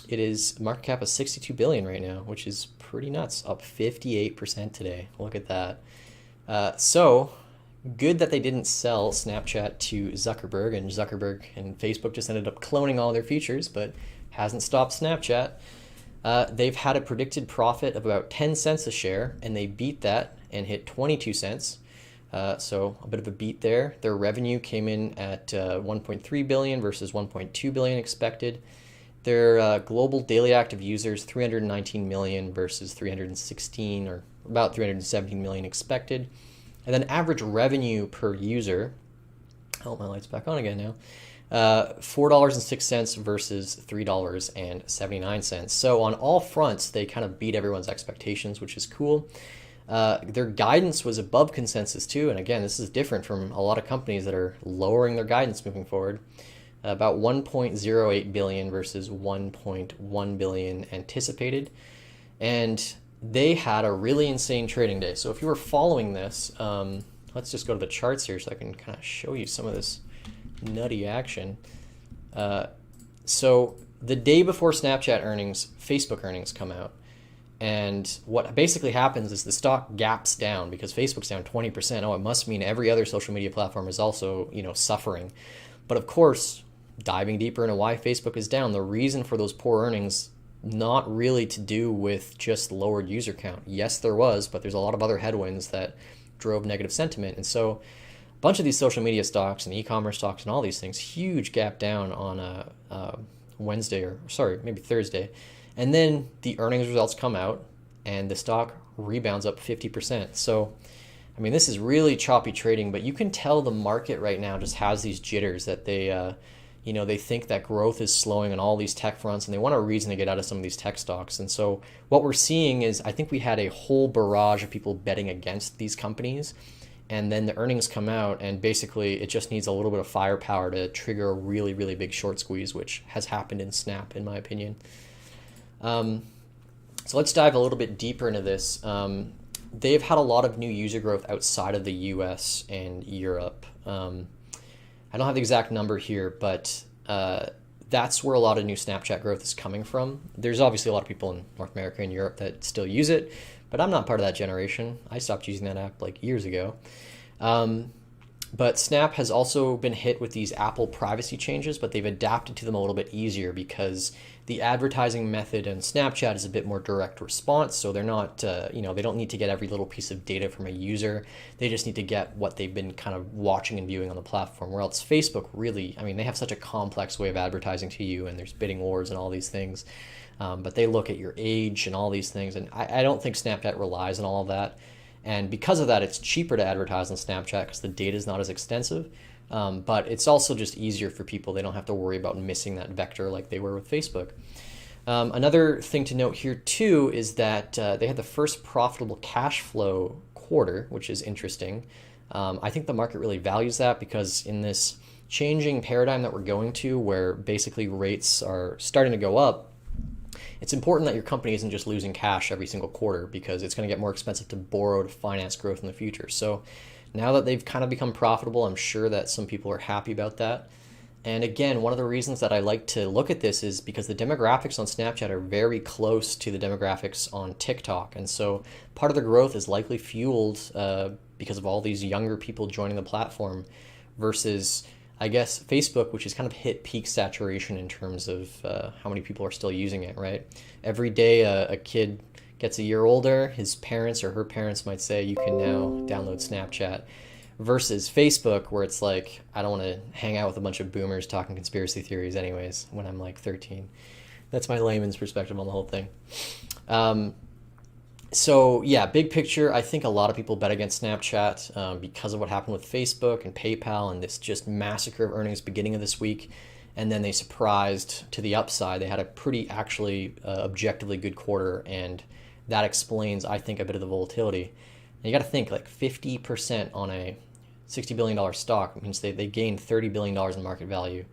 It is market cap of 62 billion right now, which is pretty nuts, up 58% today. Look at that. So good that they didn't sell Snapchat to Zuckerberg, and Zuckerberg and Facebook just ended up cloning all their features, but hasn't stopped Snapchat. They've had a predicted profit of about 10 cents a share, and they beat that and hit 22 cents. So a bit of a beat there. Their revenue came in at 1.3 billion versus 1.2 billion expected. Their global daily active users, 319 million versus 316 or about 317 million expected. And then average revenue per user, oh, my light's back on again now, $4.06 versus $3.79. So on all fronts, they kind of beat everyone's expectations, which is cool. Their guidance was above consensus too. And again, this is different from a lot of companies that are lowering their guidance moving forward. About 1.08 billion versus 1.1 billion anticipated. And they had a really insane trading day. So if you were following this, let's just go to the charts here so I can kind of show you some of this nutty action. So the day before Snapchat earnings, Facebook earnings come out. And what basically happens is the stock gaps down because Facebook's down 20%. Oh, it must mean every other social media platform is also, suffering. But of course, diving deeper into why Facebook is down, the reason for those poor earnings, not really to do with just lowered user count. Yes, there was, but there's a lot of other headwinds that drove negative sentiment. And so a bunch of these social media stocks and e-commerce stocks and all these things, huge gap down on maybe Thursday. And then the earnings results come out and the stock rebounds up 50%. So I mean, this is really choppy trading, but you can tell the market right now just has these jitters that they think that growth is slowing on all these tech fronts, and they want a reason to get out of some of these tech stocks. And so what we're seeing is, I think we had a whole barrage of people betting against these companies, and then the earnings come out, and basically it just needs a little bit of firepower to trigger a really, really big short squeeze, which has happened in Snap, in my opinion. So let's dive a little bit deeper into this. They've had a lot of new user growth outside of the US and Europe. I don't have the exact number here, but that's where a lot of new Snapchat growth is coming from. There's obviously a lot of people in North America and Europe that still use it, but I'm not part of that generation. I stopped using that app like years ago. But Snap has also been hit with these Apple privacy changes, but they've adapted to them a little bit easier because the advertising method in Snapchat is a bit more direct response. So they're not, they don't need to get every little piece of data from a user. They just need to get what they've been kind of watching and viewing on the platform. Where else Facebook really, they have such a complex way of advertising to you, and there's bidding wars and all these things. But they look at your age and all these things. And I don't think Snapchat relies on all of that. And because of that, it's cheaper to advertise on Snapchat because the data is not as extensive. But it's also just easier for people. They don't have to worry about missing that vector like they were with Facebook. Another thing to note here, too, is that they had the first profitable cash flow quarter, which is interesting. I think the market really values that because in this changing paradigm that we're going to, where basically rates are starting to go up, it's important that your company isn't just losing cash every single quarter because it's going to get more expensive to borrow to finance growth in the future. So now that they've kind of become profitable, I'm sure that some people are happy about that. And again, one of the reasons that I like to look at this is because the demographics on Snapchat are very close to the demographics on TikTok. And so part of the growth is likely fueled because of all these younger people joining the platform versus, I guess, Facebook, which has kind of hit peak saturation in terms of how many people are still using it, right? Every day a kid gets a year older, his parents or her parents might say, you can now download Snapchat, versus Facebook, where it's like, I don't want to hang out with a bunch of boomers talking conspiracy theories anyways when I'm like 13. That's my layman's perspective on the whole thing. So yeah, big picture, I think a lot of people bet against Snapchat because of what happened with Facebook and PayPal and this just massacre of earnings beginning of this week. And then they surprised to the upside. They had a pretty actually objectively good quarter, and that explains, I think, a bit of the volatility. And you got to think like 50% on a $60 billion stock means they gained $30 billion in market value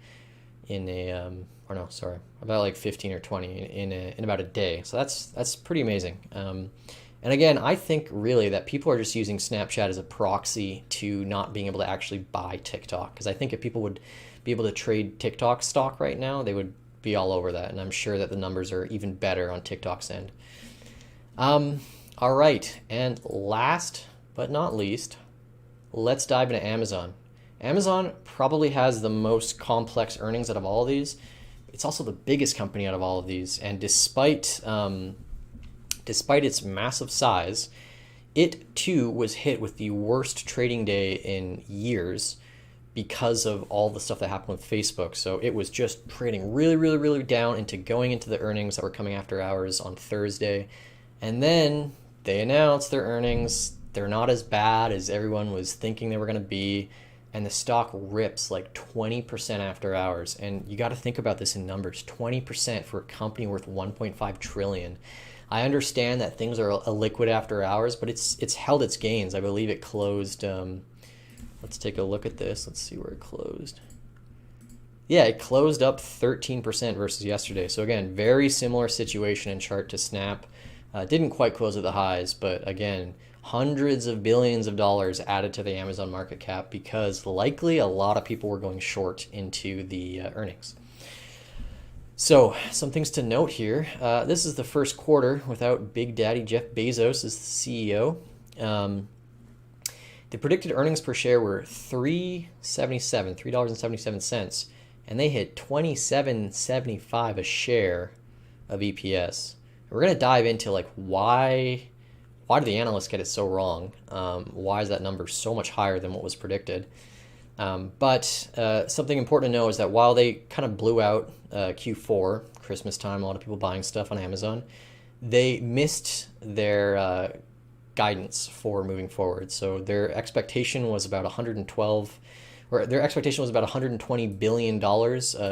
in about like 15 or 20 in about a day. So that's pretty amazing. And again, I think really that people are just using Snapchat as a proxy to not being able to actually buy TikTok. Because I think if people would be able to trade TikTok stock right now, they would be all over that. And I'm sure that the numbers are even better on TikTok's end. All right. And last but not least, let's dive into Amazon. Amazon probably has the most complex earnings out of all of these. It's also the biggest company out of all of these. And despite its massive size, it too was hit with the worst trading day in years because of all the stuff that happened with Facebook. So it was just trading really, really, really down into going into the earnings that were coming after hours on Thursday. And then they announced their earnings. They're not as bad as everyone was thinking they were going to be. And the stock rips like 20% after hours. And you got to think about this in numbers. 20% for a company worth $1.5 trillion. I understand that things are illiquid after hours, but it's held its gains. I believe it closed. Let's take a look at this. Let's see where it closed. Yeah, it closed up 13% versus yesterday. So again, very similar situation in chart to Snap. Didn't quite close at the highs, but again, hundreds of billions of dollars added to the Amazon market cap because likely a lot of people were going short into the earnings. So some things to note here. This is the first quarter without Big Daddy Jeff Bezos as the CEO. The predicted earnings per share were $3.77, and they hit $27.75 a share of EPS. We're going to dive into like why do the analysts get it so wrong? Why is that number so much higher than what was predicted? But something important to know is that while they kind of blew out Q4, Christmas time, a lot of people buying stuff on Amazon, they missed their guidance for moving forward. So their expectation was about 112, or their expectation was about $120 billion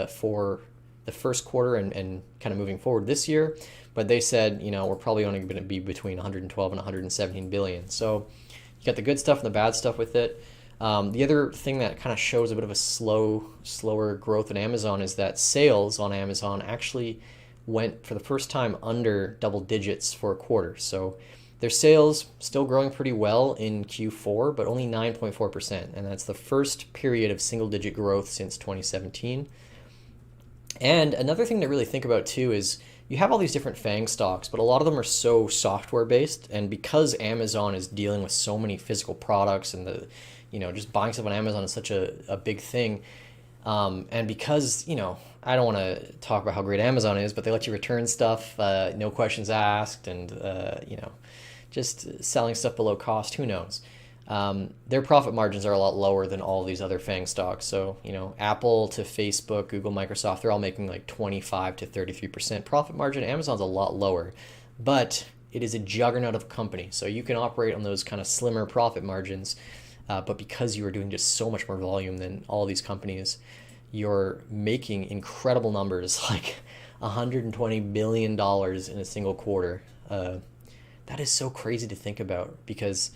for the first quarter and kind of moving forward this year. But they said, we're probably only going to be between 112 and 117 billion. So you got the good stuff and the bad stuff with it. The other thing that kind of shows a bit of a slower growth in Amazon is that sales on Amazon actually went for the first time under double digits for a quarter. So their sales still growing pretty well in Q4, but only 9.4%. And that's the first period of single-digit growth since 2017. And another thing to really think about too is you have all these different FANG stocks, but a lot of them are so software-based. And because Amazon is dealing with so many physical products and just buying stuff on Amazon is such a big thing. And because, I don't want to talk about how great Amazon is, but they let you return stuff, no questions asked, and, just selling stuff below cost, who knows? Their profit margins are a lot lower than all these other FANG stocks. So, Apple to Facebook, Google, Microsoft, they're all making like 25 to 33% profit margin. Amazon's a lot lower, but it is a juggernaut of a company. So you can operate on those kind of slimmer profit margins. But because you are doing just so much more volume than all these companies, you're making incredible numbers, like $120 billion in a single quarter. That is so crazy to think about because,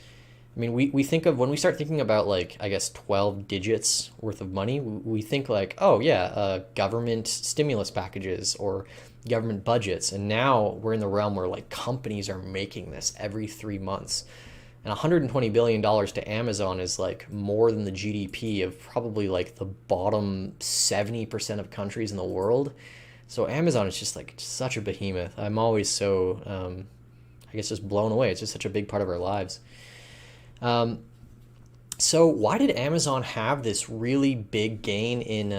we think of, when we start thinking about 12 digits worth of money, we think government stimulus packages or government budgets. And now we're in the realm where companies are making this every 3 months. And $120 billion to Amazon is more than the GDP of probably the bottom 70% of countries in the world. So Amazon is just such a behemoth. I'm always so, just blown away. It's just such a big part of our lives. So why did Amazon have this really big gain in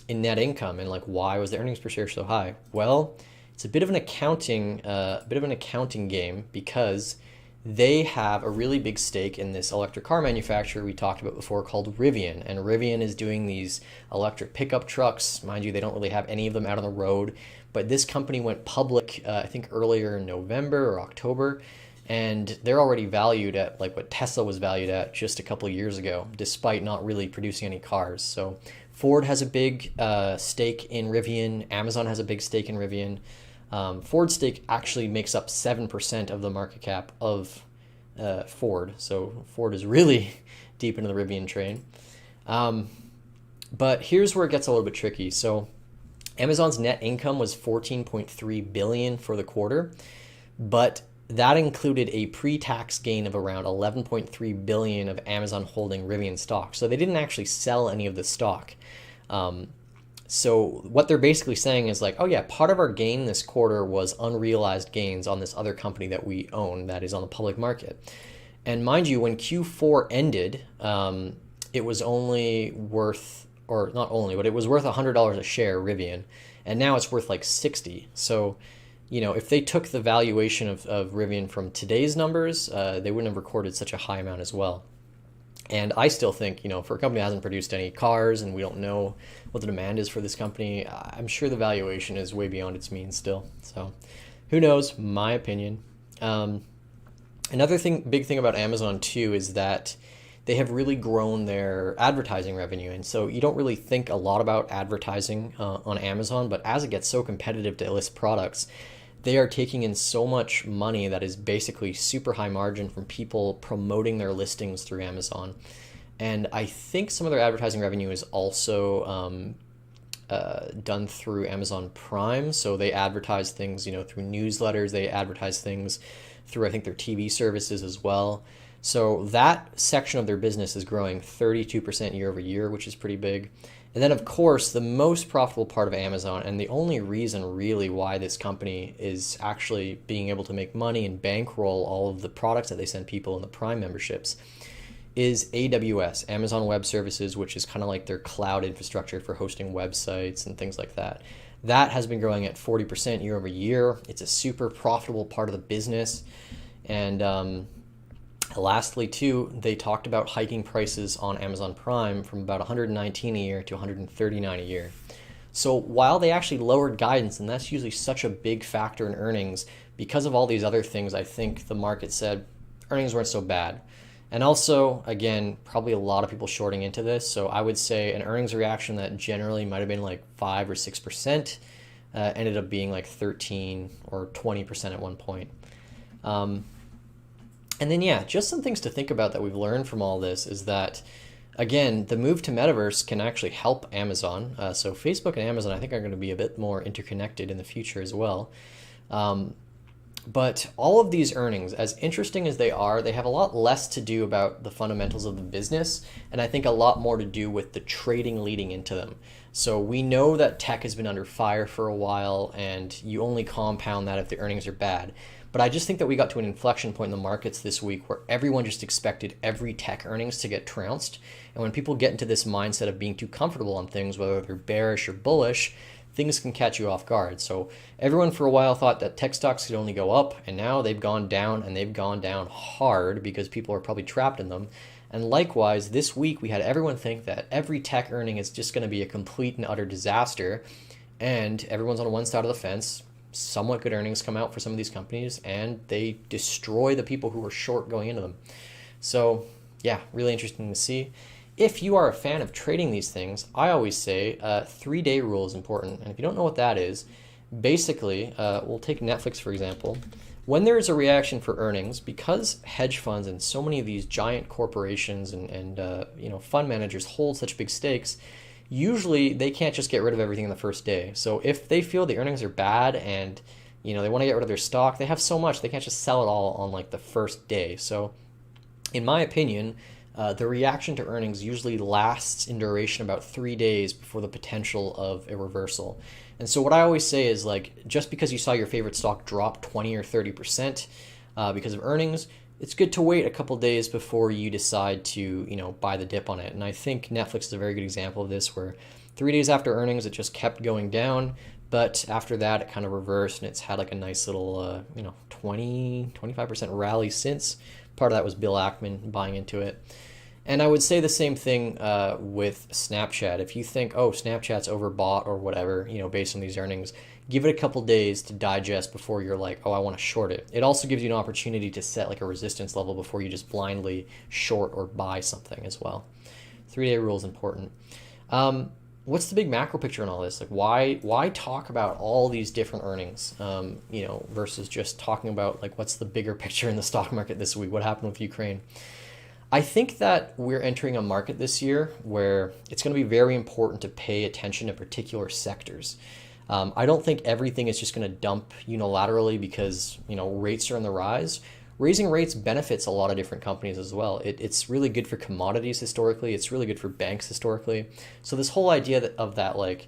net income, and why was the earnings per share so high? Well, it's a bit of an accounting game because they have a really big stake in this electric car manufacturer we talked about before called Rivian. And Rivian is doing these electric pickup trucks. Mind you, they don't really have any of them out on the road. But this company went public, I think earlier in November or October. And they're already valued at what Tesla was valued at just a couple of years ago, despite not really producing any cars. So Ford has a big stake in Rivian. Amazon has a big stake in Rivian. Ford's stake actually makes up 7% of the market cap of Ford. So Ford is really deep into the Rivian train. But here's where it gets a little bit tricky. So Amazon's net income was $14.3 billion for the quarter, but that included a pre-tax gain of around $11.3 billion of Amazon holding Rivian stock. So they didn't actually sell any of the stock. So what they're basically saying is part of our gain this quarter was unrealized gains on this other company that we own that is on the public market. And mind you, when Q4 ended, it was only worth, or not only, but it was worth $100 a share, Rivian, and now it's worth 60. So, if they took the valuation of Rivian from today's numbers, they wouldn't have recorded such a high amount as well. And I still think, for a company that hasn't produced any cars and we don't know what the demand is for this company, I'm sure the valuation is way beyond its means still. So who knows? My opinion. Another big thing about Amazon too is that they have really grown their advertising revenue. And so you don't really think a lot about advertising on Amazon, but as it gets so competitive to list products, they are taking in so much money that is basically super high margin from people promoting their listings through Amazon. And I think some of their advertising revenue is also done through Amazon Prime. So they advertise things, through newsletters. They advertise things through, I think, their TV services as well. So that section of their business is growing 32% year over year, which is pretty big. And then, of course, the most profitable part of Amazon, and the only reason really why this company is actually being able to make money and bankroll all of the products that they send people in the Prime memberships, is AWS, Amazon Web Services, which is kind of like their cloud infrastructure for hosting websites and things like that. That has been growing at 40% year over year. It's a super profitable part of the business. And lastly, too, they talked about hiking prices on Amazon Prime from about $119 a year to $139 a year. So while they actually lowered guidance, and that's usually such a big factor in earnings, because of all these other things, I think the market said earnings weren't so bad. And also, again, probably a lot of people shorting into this. So I would say an earnings reaction that generally might have been like 5 or 6% ended up being like 13 or 20% at one point. And then, yeah, just some things to think about that we've learned from all this is that, again, the move to metaverse can actually help Amazon. So Facebook and Amazon, I think, are going to be a bit more interconnected in the future as well. But all of these earnings, as interesting as they are, they have a lot less to do about the fundamentals of the business, and I think a lot more to do with the trading leading into them. So we know that tech has been under fire for a while, and you only compound that if the earnings are bad. But I just think that we got to an inflection point in the markets this week where everyone just expected every tech earnings to get trounced. And when people get into this mindset of being too comfortable on things, whether they're bearish or bullish, things can catch you off guard. So everyone for a while thought that tech stocks could only go up, and now they've gone down, and they've gone down hard because people are probably trapped in them. And likewise, this week we had everyone think that every tech earning is just going to be a complete and utter disaster, and everyone's on one side of the fence. Somewhat good earnings come out for some of these companies, and they destroy the people who are short going into them. So yeah, really interesting to see. If you are a fan of trading these things, I always say 3-day rule is important. And if you don't know what that is, basically, we'll take Netflix for example. When there is a reaction for earnings, because hedge funds and so many of these giant corporations and fund managers hold such big stakes, usually they can't just get rid of everything in the first day. So if they feel the earnings are bad and they want to get rid of their stock, they have so much they can't just sell it all on like the first day. So in my opinion, the reaction to earnings usually lasts in duration about 3 days before the potential of a reversal. And so what I always say is, like, just because you saw your favorite stock drop 20 or 30% because of earnings, it's good to wait a couple days before you decide to buy the dip on it. And I think Netflix is a very good example of this, where 3 days after earnings it just kept going down, but after that it kind of reversed, and it's had like a nice little 20-25% rally since. Part of that was Bill Ackman buying into it. And I would say the same thing with Snapchat. If you think, oh, Snapchat's overbought or whatever, based on these earnings, give it a couple days to digest before you're like, oh, I want to short it. It also gives you an opportunity to set like a resistance level before you just blindly short or buy something as well. 3-day rule is important. What's the big macro picture in all this? Like, why talk about all these different earnings, versus just talking about like what's the bigger picture in the stock market this week? What happened with Ukraine? I think that we're entering a market this year where it's going to be very important to pay attention to particular sectors. I don't think everything is just going to dump unilaterally because rates are on the rise. Raising rates benefits a lot of different companies as well. It's really good for commodities historically. It's really good for banks historically. So this whole idea of that, like,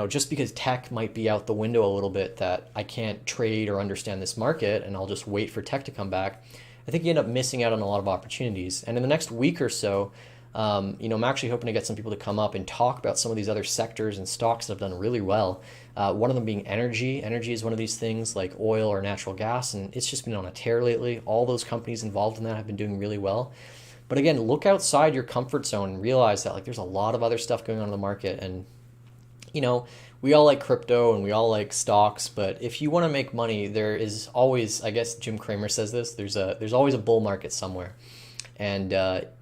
just because tech might be out the window a little bit, that I can't trade or understand this market and I'll just wait for tech to come back, I think you end up missing out on a lot of opportunities. And in the next week or so, I'm actually hoping to get some people to come up and talk about some of these other sectors and stocks that have done really well. One of them being energy. Energy is one of these things like oil or natural gas, and it's just been on a tear lately. All those companies involved in that have been doing really well. But again, look outside your comfort zone and realize that like there's a lot of other stuff going on in the market. And we all like crypto and we all like stocks, but if you want to make money, there is always, I guess Jim Cramer says this, there's always a bull market somewhere. And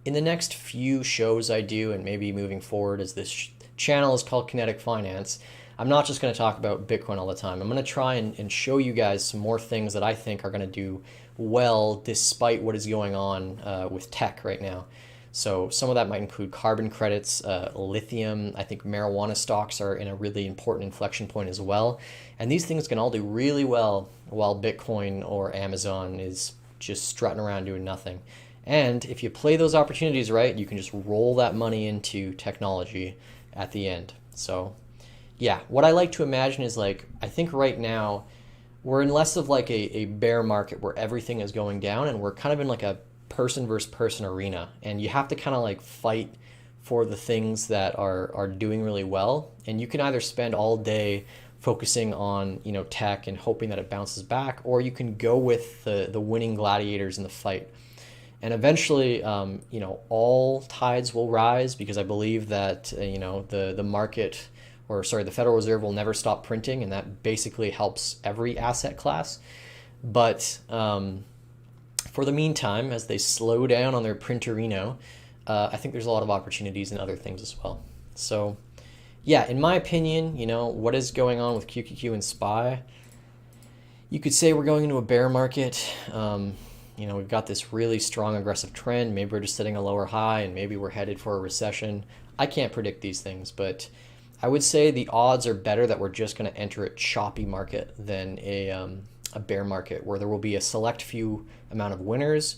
in the next few shows I do, and maybe moving forward, as this channel is called Kinetic Finance, I'm not just going to talk about Bitcoin all the time. I'm going to try and show you guys some more things that I think are going to do well despite what is going on with tech right now. So some of that might include carbon credits, lithium. I think marijuana stocks are in a really important inflection point as well. And these things can all do really well while Bitcoin or Amazon is just strutting around doing nothing. And if you play those opportunities right, you can just roll that money into technology at the end. So yeah, what I like to imagine is, like, I think right now we're in less of like a bear market where everything is going down, and we're kind of in like a person versus person arena, and you have to kind of like fight for the things that are doing really well. And you can either spend all day focusing on tech and hoping that it bounces back, or you can go with the winning gladiators in the fight. And eventually, all tides will rise, because I believe that the market, or sorry, the Federal Reserve will never stop printing, and that basically helps every asset class. But for the meantime, as they slow down on their printerino, I think there's a lot of opportunities in other things as well. So yeah, in my opinion, what is going on with QQQ and SPY? You could say we're going into a bear market. We've got this really strong aggressive trend. Maybe we're just setting a lower high and maybe we're headed for a recession. I can't predict these things, but I would say the odds are better that we're just going to enter a choppy market than a bear market where there will be a select few amount of winners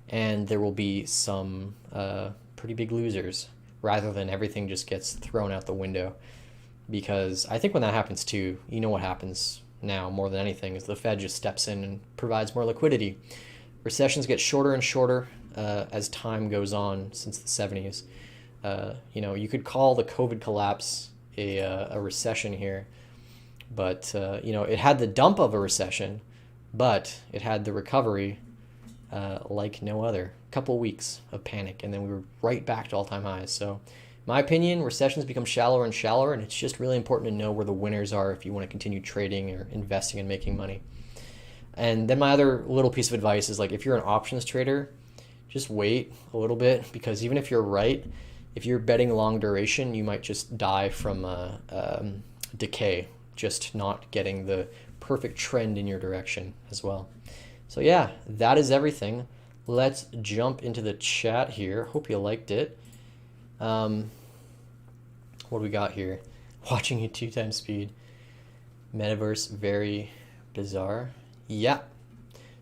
and there will be some pretty big losers, rather than everything just gets thrown out the window. Because I think when that happens too, what happens now more than anything is the Fed just steps in and provides more liquidity. Recessions get shorter and shorter as time goes on since the 70s. You could call the COVID collapse a recession here, but it had the dump of a recession, but it had the recovery like no other. Couple weeks of panic, and then we were right back to all-time highs. So, in my opinion, recessions become shallower and shallower, and it's just really important to know where the winners are if you want to continue trading or investing and making money. And then my other little piece of advice is, like, if you're an options trader, just wait a little bit, because even if you're right, if you're betting long duration, you might just die from decay, just not getting the perfect trend in your direction as well. So yeah, that is everything. Let's jump into the chat here. Hope you liked it. What do we got here? Watching at 2x speed. Metaverse, very bizarre. Yeah.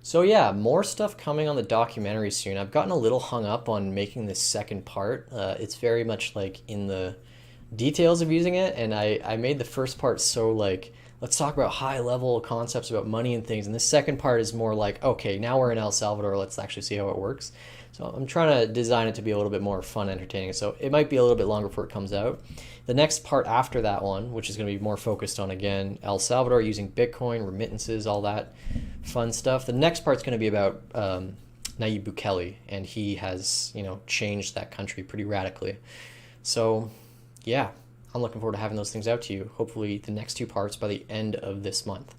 So yeah, more stuff coming on the documentary soon. I've gotten a little hung up on making this second part. It's very much like in the details of using it, and I made the first part so like, let's talk about high level concepts about money and things. And the second part is more like, okay, now we're in El Salvador, let's actually see how it works. So I'm trying to design it to be a little bit more fun, entertaining. So it might be a little bit longer before it comes out. The next part after that one, which is going to be more focused on, again, El Salvador using Bitcoin, remittances, all that fun stuff. The next part's going to be about Nayib Bukele, and he has, changed that country pretty radically. So yeah, I'm looking forward to having those things out to you. Hopefully the next two parts by the end of this month.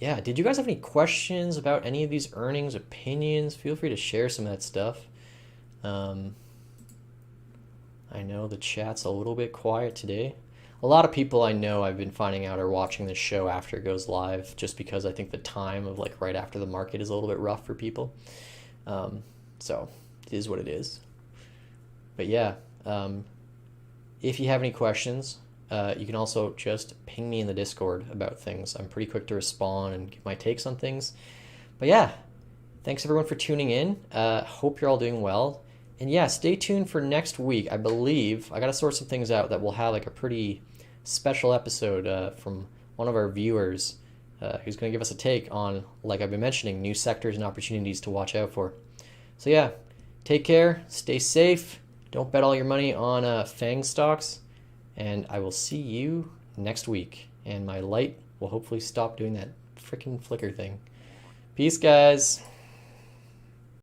Yeah, did you guys have any questions about any of these earnings, opinions? Feel free to share some of that stuff. I know the chat's a little bit quiet today. A lot of people I know, I've been finding out, are watching this show after it goes live, just because I think the time of like right after the market is a little bit rough for people. So it is what it is. But yeah, if you have any questions, you can also just ping me in the Discord about things. I'm pretty quick to respond and give my takes on things. But yeah, thanks everyone for tuning in. Hope you're all doing well. And yeah, stay tuned for next week. I believe I got to sort some things out that we'll have like a pretty special episode from one of our viewers who's going to give us a take on, like I've been mentioning, new sectors and opportunities to watch out for. So yeah, take care, stay safe. Don't bet all your money on FANG stocks, and I will see you next week. And my light will hopefully stop doing that freaking flicker thing. Peace, guys.